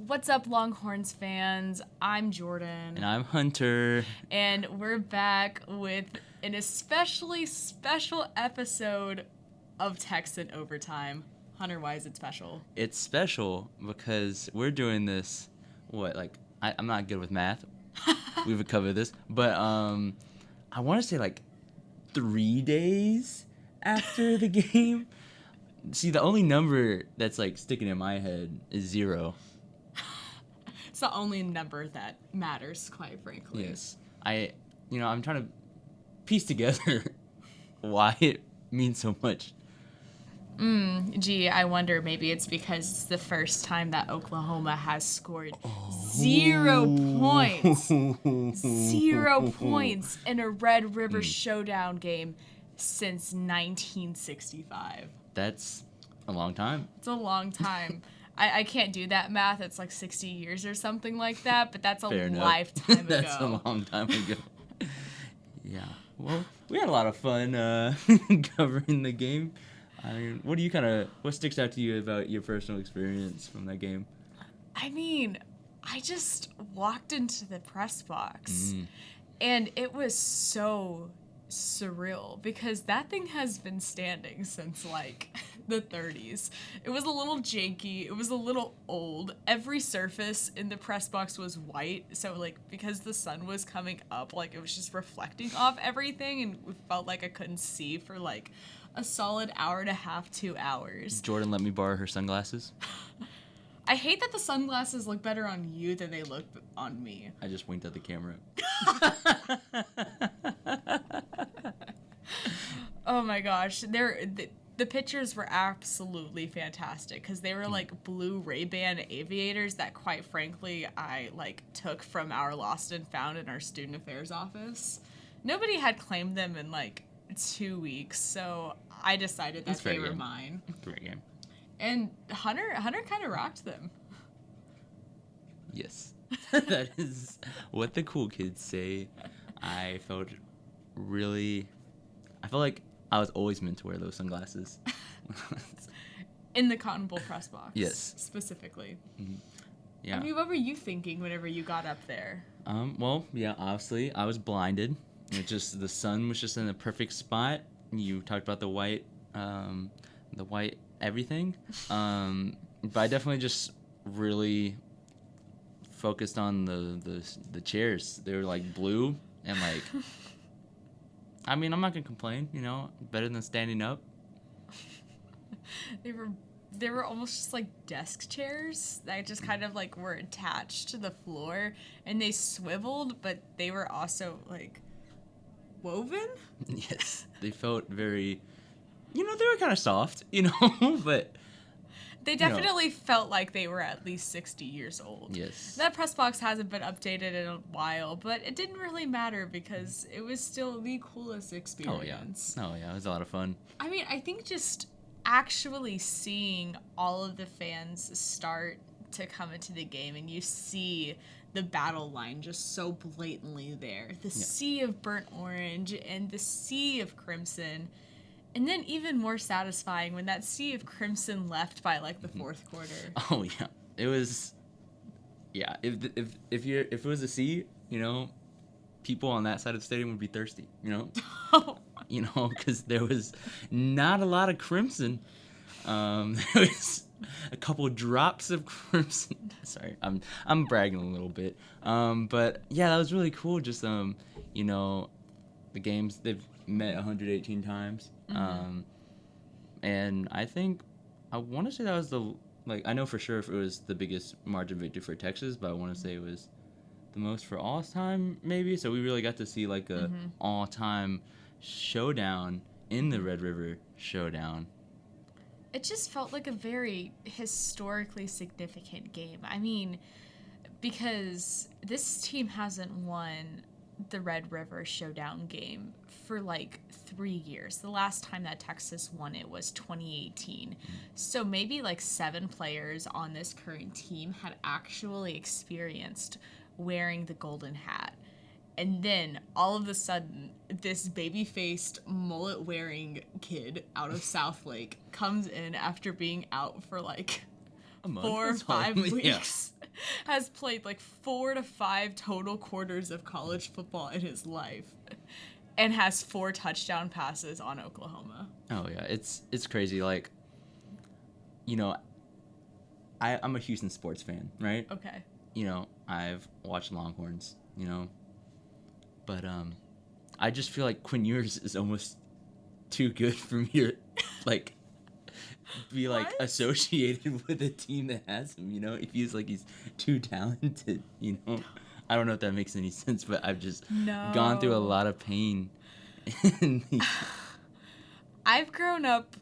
What's up, Longhorns fans? I'm Jordan. And I'm Hunter. And we're back with an especially special episode of Texan Overtime. Hunter, why is it special? It's special because we're doing this, I'm not good with math. We've covered this. But I want to say 3 days after the game. See, the only number that's sticking in my head is 0. It's the only number that matters, quite frankly. Yes. I'm trying to piece together why it means so much. I wonder maybe it's because it's the first time that Oklahoma has scored 0 points. 0 points in a Red River Showdown game since 1965. That's a long time. It's a long time. I can't do that math. It's 60 years or something like that, but that's a lifetime ago. That's a long time ago. Yeah. Well, we had a lot of fun covering the game. I mean, what sticks out to you about your personal experience from that game? I mean, I just walked into the press box, and it was so surreal because that thing has been standing since the 30s. It was a little janky. It was a little old. Every surface in the press box was white, so because the sun was coming up, it was just reflecting off everything, and it felt like I couldn't see for a solid hour and a half, 2 hours. Jordan let me borrow her sunglasses. I hate that the sunglasses look better on you than they look on me. I just winked at the camera. Oh my gosh, the pictures were absolutely fantastic because they were blue Ray-Ban aviators that, quite frankly, I took from our lost and found in our student affairs office. Nobody had claimed them in 2 weeks, so I decided that they were mine. Great game. And Hunter kind of rocked them. Yes. That is what the cool kids say. I felt like I was always meant to wear those sunglasses. In the Cotton Bowl press box. Yes. Specifically. Mm-hmm. Yeah. I mean, what were you thinking whenever you got up there? Well, yeah, obviously I was blinded. The sun was just in the perfect spot. You talked about the white everything. But I definitely just really focused on the chairs. They were blue and I mean, I'm not gonna complain, better than standing up. They were almost just desk chairs that just kind of were attached to the floor, and they swiveled, but they were also woven. Yes, they felt very, they were kind of soft, but they definitely felt like they were at least 60 years old. Yes. That press box hasn't been updated in a while, but it didn't really matter because it was still the coolest experience. Oh, yeah. It was a lot of fun. I mean, I think just actually seeing all of the fans start to come into the game and you see the battle line just so blatantly there. The sea of burnt orange and the sea of crimson. And then even more satisfying when that sea of crimson left by the fourth quarter. Oh yeah, it was. Yeah, if it was a sea, people on that side of the stadium would be thirsty. Because there was not a lot of crimson. There was a couple drops of crimson. Sorry, I'm bragging a little bit. But yeah, that was really cool. Just the games they've met 118 times. And I want to say that was I know for sure if it was the biggest margin victory for Texas, but I want to say it was the most for all time maybe. So we really got to see a all-time showdown in the Red River Showdown. It just felt like a very historically significant game. I mean, because this team hasn't won the Red River Showdown game for 3 years. The last time that Texas won it was 2018. So maybe 7 players on this current team had actually experienced wearing the golden hat. And then all of a sudden, this baby-faced, mullet-wearing kid out of Southlake comes in after being out for A month? 4 or That's all. 5 Yeah. weeks has played like 4 to 5 total quarters of college football in his life and has 4 touchdown passes on Oklahoma. Oh yeah, it's crazy. Like, you know, I'm a Houston sports fan, right? Okay. You know, I've watched Longhorns, you know, but I just feel like Quinn Ewers is almost too good for me to like be like What? associated with a team that has him. You know, it feels like he's too talented. You know, I don't know if that makes any sense, but I've just gone through a No. lot of pain. I've grown up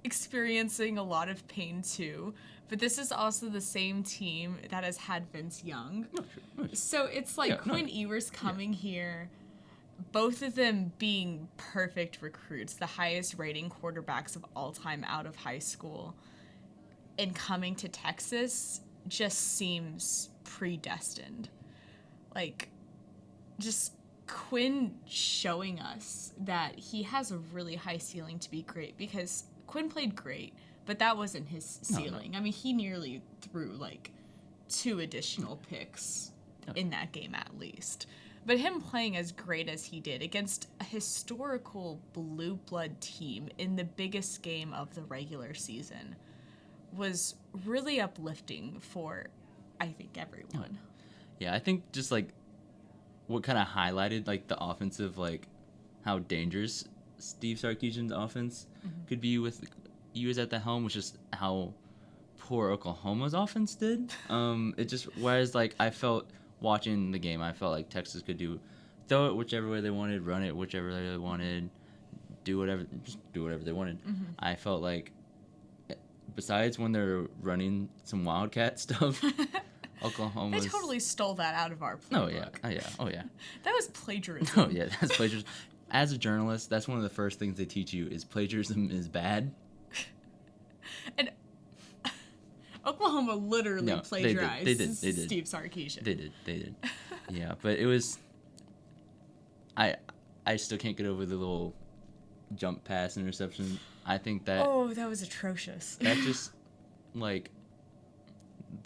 experiencing a lot of pain too, but this is also the same team that has had Vince Young. Oh, sure. So it's like Yeah, no. Quinn Ewers coming here, both of them being perfect recruits, the highest rating quarterbacks of all time out of high school, and coming to Texas just seems predestined. Like, just Quinn showing us that he has a really high ceiling to be great, because Quinn played great, but that wasn't his ceiling. No. I mean, he nearly threw like 2 additional picks in that game at least. But him playing as great as he did against a historical blue blood team in the biggest game of the regular season was really uplifting for, I think, everyone. Yeah, I think just like what kind of highlighted like the offensive, like how dangerous Steve Sarkisian's offense could be with Ewers at the helm, which is how poor Oklahoma's offense did. It just, whereas like I felt watching the game, I felt like Texas could throw it whichever way they wanted, run it whichever way they wanted, do whatever they wanted. I felt like, besides when they're running some Wildcat stuff, Oklahoma's... They totally stole that out of our playbook. Oh yeah. That was plagiarism. Oh yeah, that's plagiarism. As a journalist, that's one of the first things they teach you is plagiarism is bad. And Oklahoma literally plagiarized They did. Steve Sarkisian. They did. Yeah, but it was... I still can't get over the little jump pass interception. I think that... Oh, that was atrocious. That just, like,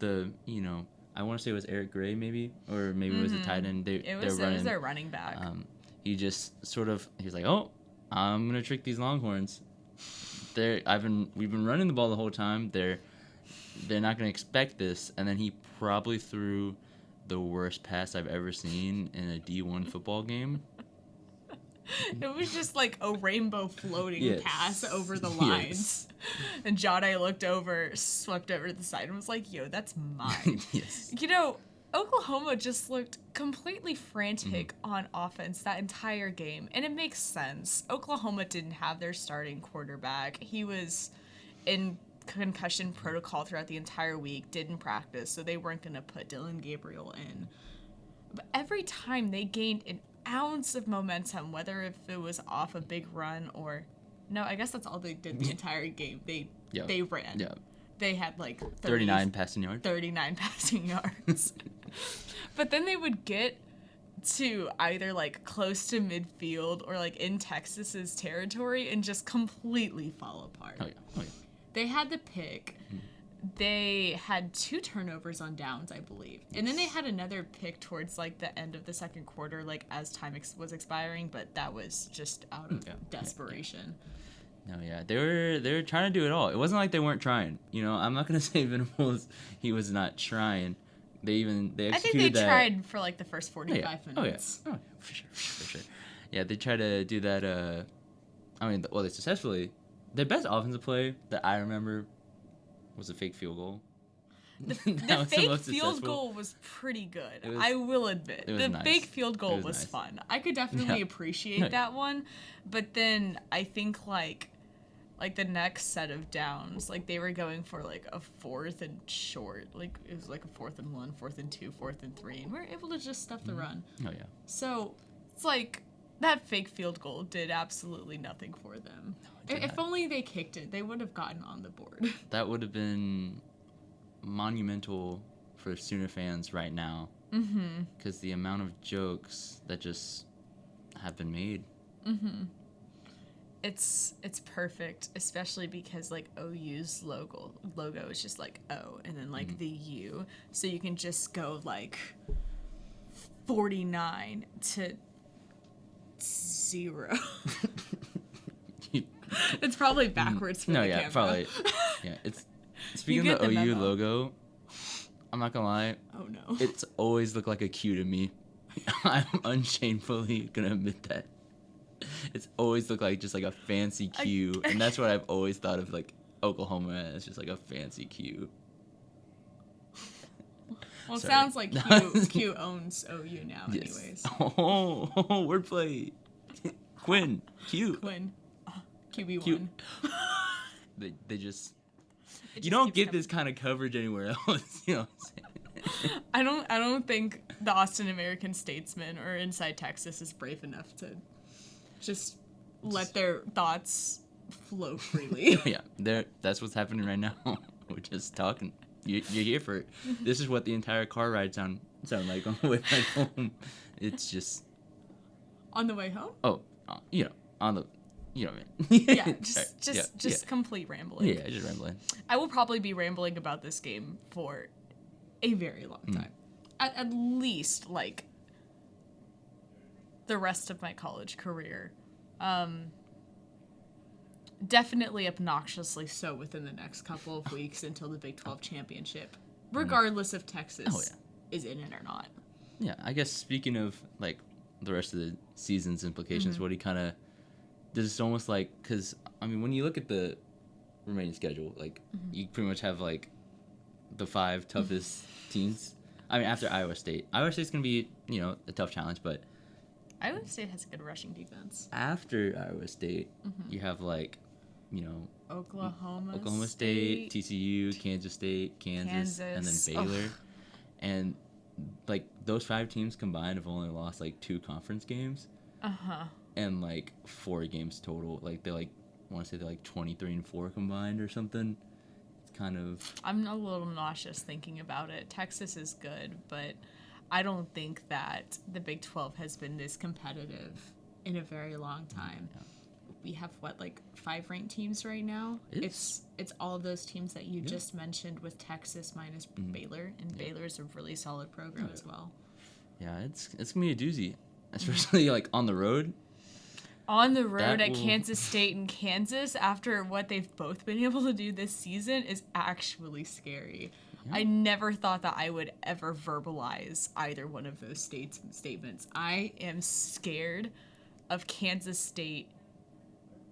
I want to say it was Eric Gray maybe, or maybe it was a tight end. It was their running back. He just sort of, he's like, oh, I'm going to trick these Longhorns. We've been running the ball the whole time. They're not going to expect this. And then he probably threw the worst pass I've ever seen in a D1 football game. It was just like a rainbow floating pass over the lines. Yes. And Jade looked over, swept over to the side, and was like, yo, that's mine. Yes. You know, Oklahoma just looked completely frantic on offense that entire game. And it makes sense. Oklahoma didn't have their starting quarterback. He was in concussion protocol throughout the entire week, didn't practice, so they weren't going to put Dylan Gabriel in. But every time they gained an ounce of momentum, whether if it was off a big run or... No, I guess that's all they did the entire game. They ran. Yeah. They had like 39 passing yards. 39 passing yards. But then they would get to either like close to midfield or like in Texas's territory and just completely fall apart. Oh yeah. They had the pick. They had 2 turnovers on downs, I believe. And then they had another pick towards like the end of the second quarter, like as time was expiring, but that was just out of desperation. No, yeah, they were trying to do it all. It wasn't like they weren't trying. You know, I'm not gonna say Venables he was not trying. They executed I think they that. tried for like the first 45 minutes. Oh yeah, for sure. Yeah, they tried to do that. They successfully. Their best offensive play that I remember was a fake field goal. The fake field goal was pretty good. I will admit. The nice. Fake field goal was nice. fun. I could definitely appreciate that one. But then I think like the next set of downs, like they were going for like a 4th and short. Like it was like a 4th and 1, 4th and 2, 4th and 3. And we were able to just stuff the run. Oh yeah. So it's like that fake field goal did absolutely nothing for them. No, if only they kicked it, they would have gotten on the board. That would have been monumental for Sooner fans right now. Because the amount of jokes that just have been made. it's perfect, especially because like OU's logo is just like O and then like the U, so you can just go like 49 to 0. It's probably backwards for the camera. Probably. Yeah, it's speaking of the OU memo. logo. I'm not gonna lie. Oh no. It's always looked like a Q to me. I'm unshamefully gonna admit that. It's always looked like just like a fancy Q, and that's what I've always thought of like Oklahoma as, just like a fancy Q. Well, it Sorry. sounds like Q owns OU now, Yes. anyways. Oh, wordplay. Quinn, Q. Quinn, QB1. Q. They just. It You just don't keeps get coming. this kind of coverage anywhere else. You know what I'm saying? I don't think the Austin American Statesman or Inside Texas is brave enough to just let their thoughts flow freely. Yeah, that's what's happening right now. We're just talking. You're here for it. This is what the entire car ride sound like on the way back home. It's just On the way home? on the, you know what I mean. Yeah, Right. just complete rambling. Yeah, just rambling. I will probably be rambling about this game for a very long time. At least, like, the rest of my college career. Definitely obnoxiously so within the next couple of weeks until the Big 12 championship, regardless if Texas is in it or not. Yeah, I guess speaking of like the rest of the season's implications, what do you kind of does it's almost like, because I mean when you look at the remaining schedule, like you pretty much have like the 5 toughest teams. I mean after Iowa State's gonna be a tough challenge, but Iowa State has a good rushing defense. after Iowa State, you have like Oklahoma State, TCU, Kansas State, Kansas, and then Baylor. And like those 5 teams combined have only lost like 2 conference games. And like 4 games total. Like they like want to say they're like 23-4 combined or something. It's kind of I'm a little nauseous thinking about it. Texas is good, but I don't think that the Big 12 has been this competitive in a very long time. Yeah. We have like 5 ranked teams right now. It's all of those teams that you just mentioned with Texas minus Baylor, and Baylor's a really solid program as well. Yeah, it's gonna be a doozy, especially like on the road. On the road at Kansas State and Kansas, after what they've both been able to do this season, is actually scary. Yeah. I never thought that I would ever verbalize either one of those statements. I am scared of Kansas State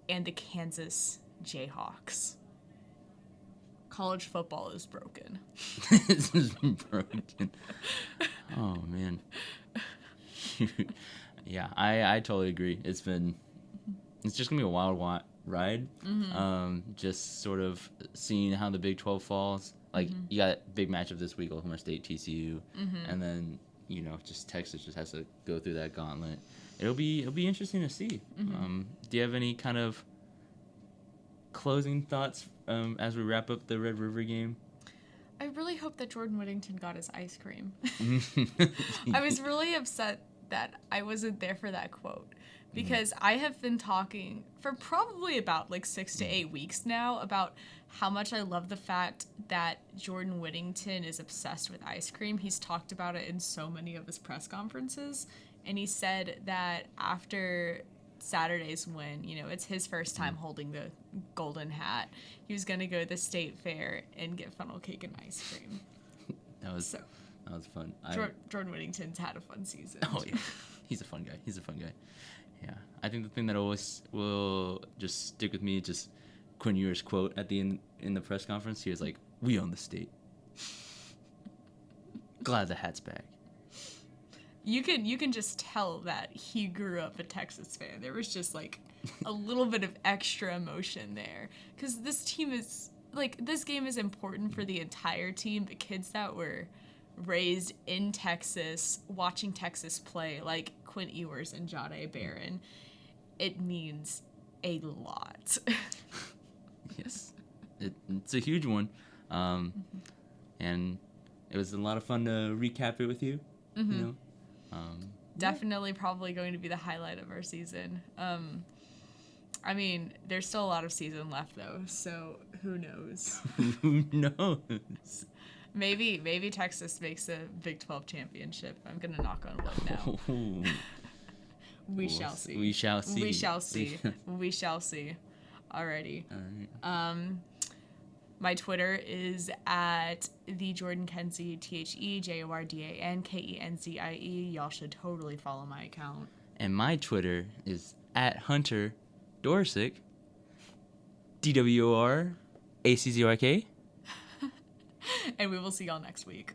and the Kansas Jayhawks. College football is broken. This is broken. Oh, man. Yeah, I totally agree. It's just going to be a wild ride. Just sort of seeing how the Big 12 falls. Like, you got big matchup this week, Oklahoma State, TCU. And then, just Texas just has to go through that gauntlet. It'll be interesting to see. Do you have any kind of closing thoughts as we wrap up the Red River game? I really hope that Jordan Whittington got his ice cream. I was really upset that I wasn't there for that quote, because I have been talking for probably about like 6 to 8 weeks now about how much I love the fact that Jordan Whittington is obsessed with ice cream. He's talked about it in so many of his press conferences. And he said that after Saturday's win, it's his first time holding the golden hat, he was going to go to the state fair and get funnel cake and ice cream. That was fun. Jordan Whittington's had a fun season. Oh, yeah. He's a fun guy. Yeah. I think the thing that always will just stick with me is just Quinn Ewers' quote at the end in the press conference. He was like, "We own the state. Glad the hat's back." You can just tell that he grew up a Texas fan. There was just like a little bit of extra emotion there, because this game is important for the entire team. The kids that were raised in Texas, watching Texas play, like Quinn Ewers and Jahdae Barron, it means a lot. Yes, it's a huge one, and it was a lot of fun to recap it with you. Definitely probably going to be the highlight of our season. I mean, there's still a lot of season left, though, so who knows? Who knows? Maybe Texas makes a Big 12 championship. I'm going to knock on wood now. We shall see. We shall see. We shall see. We shall see. Alrighty. All right. My Twitter is at the Jordan Kenzie, TheJordanKenzie. Y'all should totally follow my account. And my Twitter is at Hunter Dworaczyk, DWORACZYK. And we will see y'all next week.